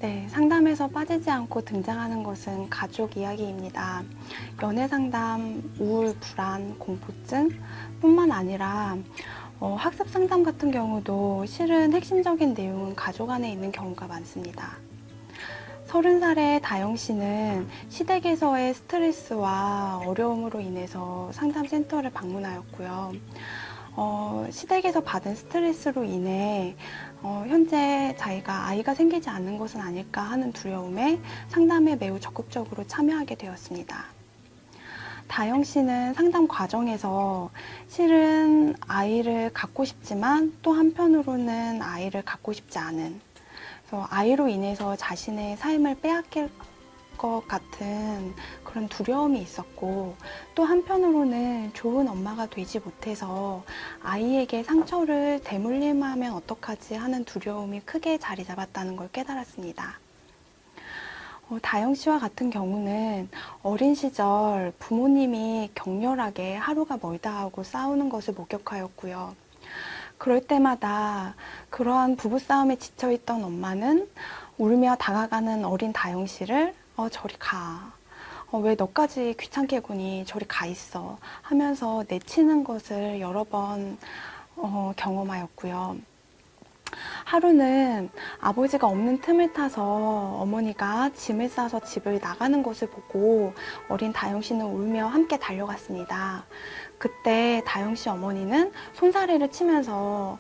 네, 상담에서 빠지지 않고 등장하는 것은 가족 이야기입니다. 연애 상담, 우울, 불안, 공포증 뿐만 아니라 학습 상담 같은 경우도 실은 핵심적인 내용은 가족 안에 있는 경우가 많습니다. 30살의 다영 씨는 시댁에서의 스트레스와 어려움으로 인해서 상담센터를 방문하였고요. 시댁에서 받은 스트레스로 인해 현재 자기가 아이가 생기지 않는 것은 아닐까 하는 두려움에 상담에 매우 적극적으로 참여하게 되었습니다. 다영 씨는 상담 과정에서 실은 아이를 갖고 싶지만 또 한편으로는 아이를 갖고 싶지 않은, 그래서 아이로 인해서 자신의 삶을 빼앗길 것 같은 그런 두려움이 있었고, 또 한편으로는 좋은 엄마가 되지 못해서 아이에게 상처를 대물림하면 어떡하지 하는 두려움이 크게 자리 잡았다는 걸 깨달았습니다. 다영 씨와 같은 경우는 어린 시절 부모님이 격렬하게 하루가 멀다 하고 싸우는 것을 목격하였고요. 그럴 때마다 그러한 부부싸움에 지쳐있던 엄마는 울며 다가가는 어린 다영 씨를 저리 가. 왜 너까지 귀찮게 구니? 저리 가 있어. 하면서 내치는 것을 여러 번 경험하였고요. 하루는 아버지가 없는 틈을 타서 어머니가 짐을 싸서 집을 나가는 것을 보고 어린 다영 씨는 울며 함께 달려갔습니다. 그때 다영 씨 어머니는 손사래를 치면서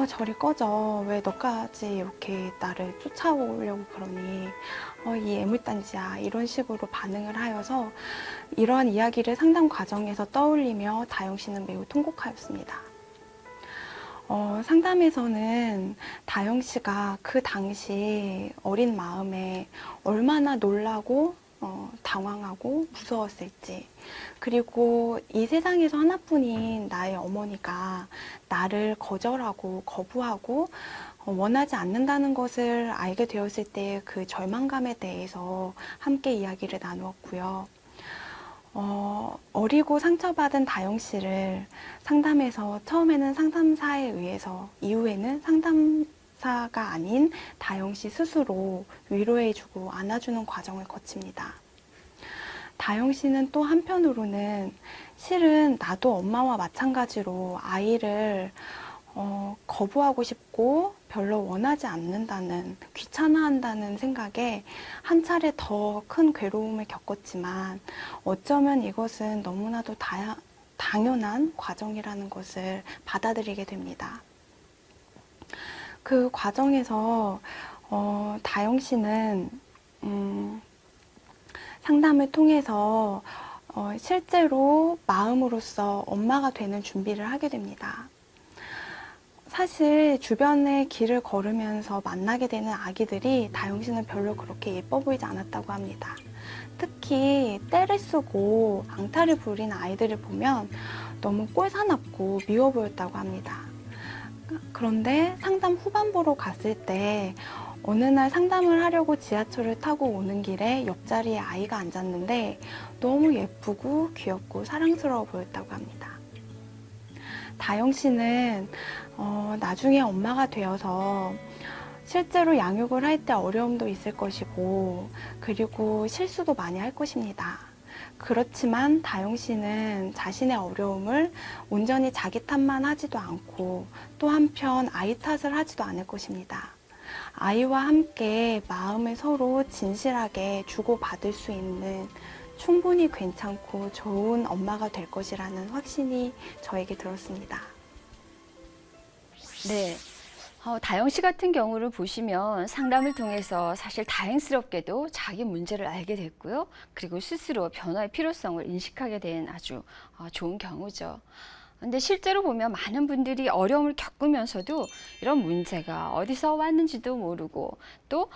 저리 꺼져. 왜 너까지 이렇게 나를 쫓아오려고 그러니? 이 애물단지야. 이런 식으로 반응을 하여서 이러한 이야기를 상담 과정에서 떠올리며 다영 씨는 매우 통곡하였습니다. 상담에서는 다영 씨가 그 당시 어린 마음에 얼마나 놀라고 당황하고 무서웠을지, 그리고 이 세상에서 하나뿐인 나의 어머니가 나를 거절하고 거부하고 원하지 않는다는 것을 알게 되었을 때의 그 절망감에 대해서 함께 이야기를 나누었고요. 어리고 상처받은 다영 씨를 상담에서 처음에는 상담사에 의해서, 이후에는 상담사가 아닌 다영 씨 스스로 위로해주고 안아주는 과정을 거칩니다. 다영 씨는 또 한편으로는 실은 나도 엄마와 마찬가지로 아이를 거부하고 싶고 별로 원하지 않는다는, 귀찮아한다는 생각에 한 차례 더 큰 괴로움을 겪었지만 어쩌면 이것은 너무나도 당연한 과정이라는 것을 받아들이게 됩니다. 그 과정에서 다영 씨는 상담을 통해서 실제로 마음으로서 엄마가 되는 준비를 하게 됩니다. 사실 주변의 길을 걸으면서 만나게 되는 아기들이 다영 씨는 별로 그렇게 예뻐 보이지 않았다고 합니다. 특히 떼를 쓰고 앙탈을 부린 아이들을 보면 너무 꼴사납고 미워 보였다고 합니다. 그런데 상담 후반부로 갔을 때 어느 날 상담을 하려고 지하철을 타고 오는 길에 옆자리에 아이가 앉았는데 너무 예쁘고 귀엽고 사랑스러워 보였다고 합니다. 다영 씨는 나중에 엄마가 되어서 실제로 양육을 할 때 어려움도 있을 것이고, 그리고 실수도 많이 할 것입니다. 그렇지만 다영 씨는 자신의 어려움을 온전히 자기 탓만 하지도 않고 또 한편 아이 탓을 하지도 않을 것입니다. 아이와 함께 마음을 서로 진실하게 주고받을 수 있는 충분히 괜찮고 좋은 엄마가 될 것이라는 확신이 저에게 들었습니다. 네. 다영 씨 같은 경우를 보시면 상담을 통해서 사실 다행스럽게도 자기 문제를 알게 됐고요. 그리고 스스로 변화의 필요성을 인식하게 된 아주 좋은 경우죠. 근데 실제로 보면 많은 분들이 어려움을 겪으면서도 이런 문제가 어디서 왔는지도 모르고 또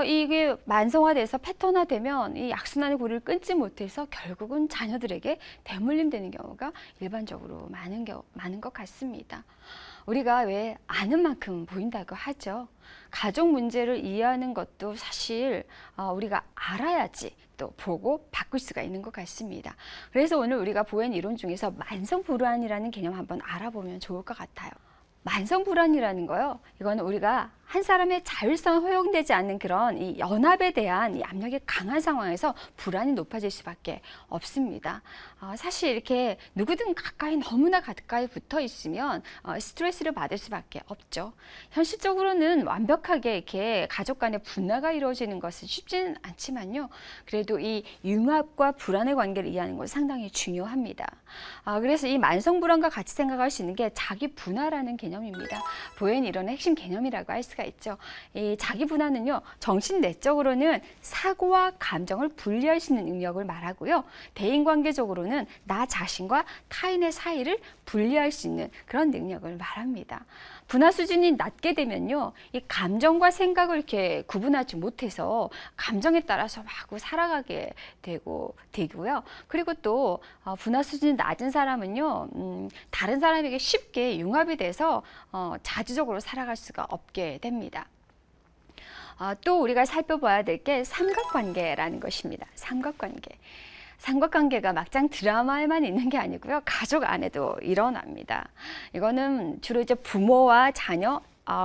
이게 만성화돼서 패턴화되면 이 악순환의 고리를 끊지 못해서 결국은 자녀들에게 대물림되는 경우가 일반적으로 많은 것 같습니다. 우리가 왜 아는 만큼 보인다고 하죠. 가족 문제를 이해하는 것도 사실 우리가 알아야지 또 보고 바꿀 수가 있는 것 같습니다. 그래서 오늘 우리가 보인 이론 중에서 만성불안이라는 개념 한번 알아보면 좋을 것 같아요. 만성불안이라는 거요, 이거는 우리가 한 사람의 자율성이 허용되지 않는 그런 이 연합에 대한 이 압력이 강한 상황에서 불안이 높아질 수밖에 없습니다. 사실 이렇게 누구든 가까이 너무나 가까이 붙어 있으면 스트레스를 받을 수밖에 없죠. 현실적으로는 완벽하게 이렇게 가족 간의 분화가 이루어지는 것은 쉽지는 않지만요. 그래도 이 융합과 불안의 관계를 이해하는 것은 상당히 중요합니다. 그래서 이 만성 불안과 같이 생각할 수 있는 게 자기 분화라는 개념입니다. 보행 이론의 핵심 개념이라고 할 수가 있죠. 이 자기 분화는요, 정신 내적으로는 사고와 감정을 분리할 수 있는 능력을 말하고요. 대인관계적으로는 나 자신과 타인의 사이를 분리할 수 있는 그런 능력을 말합니다. 분화 수준이 낮게 되면요, 이 감정과 생각을 이렇게 구분하지 못해서 감정에 따라서 막 살아가게 되고요. 그리고 또 분화 수준이 낮은 사람은요, 다른 사람에게 쉽게 융합이 돼서 자주적으로 살아갈 수가 없게 됩니다. 또 우리가 살펴봐야 될 게 삼각관계라는 것입니다. 삼각관계가 막장 드라마에만 있는 게 아니고요. 가족 안에도 일어납니다. 이거는 주로 이제 부모와 자녀,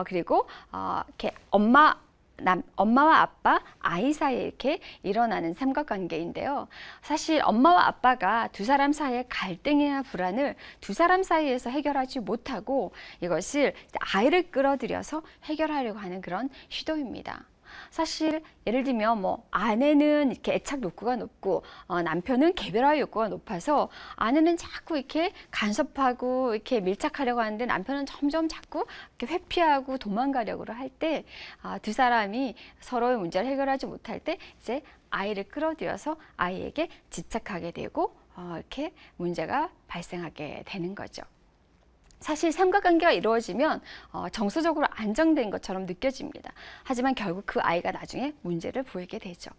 그리고 이렇게 엄마와 아빠, 아이 사이에 이렇게 일어나는 삼각관계인데요. 사실 엄마와 아빠가 두 사람 사이의 갈등이나 불안을 두 사람 사이에서 해결하지 못하고 이것을 아이를 끌어들여서 해결하려고 하는 그런 시도입니다. 사실 예를 들면 뭐 아내는 이렇게 애착 욕구가 높고 남편은 개별화 욕구가 높아서 아내는 자꾸 이렇게 간섭하고 이렇게 밀착하려고 하는데 남편은 점점 자꾸 이렇게 회피하고 도망가려고 할 때 두 사람이 서로의 문제를 해결하지 못할 때 이제 아이를 끌어들여서 아이에게 집착하게 되고 이렇게 문제가 발생하게 되는 거죠. 사실 삼각관계가 이루어지면 정서적으로 안정된 것처럼 느껴집니다. 하지만 결국 그 아이가 나중에 문제를 보이게 되죠.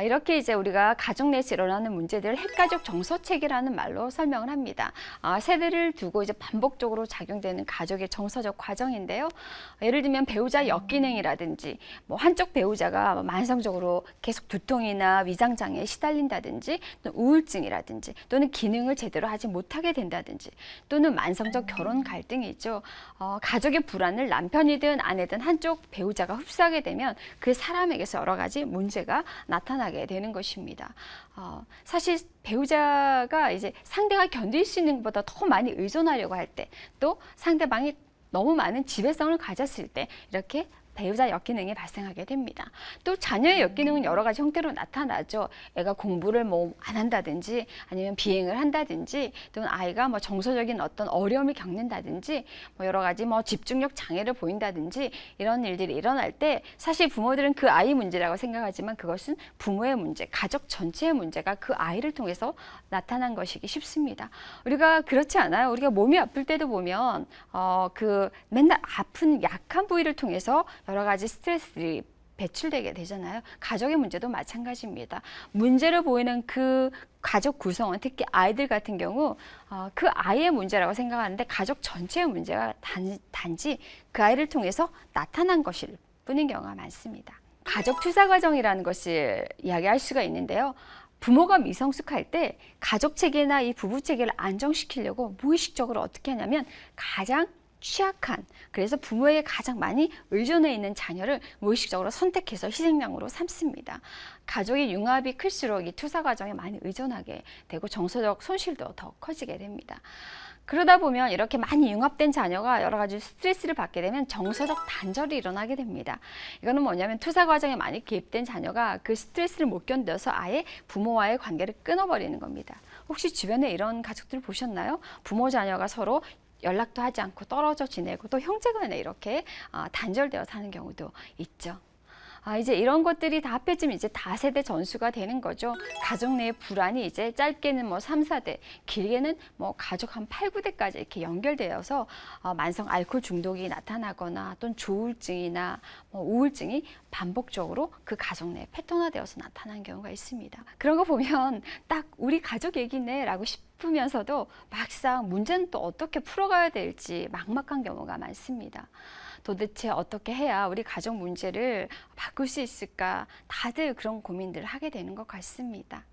이렇게 이제 우리가 가족 내에서 일어나는 문제들을 핵가족 정서체계라는 말로 설명을 합니다. 세대를 두고 이제 반복적으로 작용되는 가족의 정서적 과정인데요. 예를 들면 배우자 역기능이라든지 뭐 한쪽 배우자가 만성적으로 계속 두통이나 위장장애에 시달린다든지 또는 우울증이라든지 또는 기능을 제대로 하지 못하게 된다든지 또는 만성적 결혼 갈등이 있죠. 가족의 불안을 남편이든 아내든 한쪽 배우자가 흡수하게 되면 그 사람에게서 여러 가지 문제가 나타나게 되는 것입니다. 사실 배우자가 이제 상대가 견딜 수 있는 것보다 더 많이 의존하려고 할 때, 또 상대방이 너무 많은 지배성을 가졌을 때 이렇게 배우자 역기능이 발생하게 됩니다. 또 자녀의 역기능은 여러 가지 형태로 나타나죠. 애가 공부를 뭐 안 한다든지 아니면 비행을 한다든지 또는 아이가 뭐 정서적인 어떤 어려움을 겪는다든지 뭐 여러 가지 뭐 집중력 장애를 보인다든지 이런 일들이 일어날 때 사실 부모들은 그 아이 문제라고 생각하지만 그것은 부모의 문제, 가족 전체의 문제가 그 아이를 통해서 나타난 것이기 쉽습니다. 우리가 그렇지 않아요? 우리가 몸이 아플 때도 보면 그 맨날 아픈 약한 부위를 통해서 여러 가지 스트레스들이 배출되게 되잖아요. 가족의 문제도 마찬가지입니다. 문제를 보이는 그 가족 구성원, 특히 아이들 같은 경우 그 아이의 문제라고 생각하는데 가족 전체의 문제가 단지 그 아이를 통해서 나타난 것일 뿐인 경우가 많습니다. 가족 투사 과정이라는 것을 이야기할 수가 있는데요. 부모가 미성숙할 때 가족 체계나 이 부부 체계를 안정시키려고 무의식적으로 어떻게 하냐면 가장 취약한, 그래서 부모에게 가장 많이 의존해 있는 자녀를 무의식적으로 선택해서 희생양으로 삼습니다. 가족의 융합이 클수록 이 투사 과정에 많이 의존하게 되고 정서적 손실도 더 커지게 됩니다. 그러다 보면 이렇게 많이 융합된 자녀가 여러 가지 스트레스를 받게 되면 정서적 단절이 일어나게 됩니다. 이거는 뭐냐면 투사 과정에 많이 개입된 자녀가 그 스트레스를 못 견뎌서 아예 부모와의 관계를 끊어버리는 겁니다. 혹시 주변에 이런 가족들 보셨나요? 부모 자녀가 서로 연락도 하지 않고 떨어져 지내고 또 형제간에 이렇게 단절되어 사는 경우도 있죠. 이제 이런 것들이 다 합해지면 이제 다세대 전수가 되는 거죠. 가족 내의 불안이 이제 짧게는 뭐 3, 4대, 길게는 뭐 가족 한 8, 9대까지 이렇게 연결되어서 만성 알코올 중독이 나타나거나 또는 조울증이나 뭐 우울증이 반복적으로 그 가족 내에 패턴화되어서 나타나는 경우가 있습니다. 그런 거 보면 딱 우리 가족 얘기네 라고 싶으면서도 막상 문제는 또 어떻게 풀어가야 될지 막막한 경우가 많습니다. 도대체 어떻게 해야 우리 가족 문제를 바꿀 수 있을까? 다들 그런 고민들을 하게 되는 것 같습니다.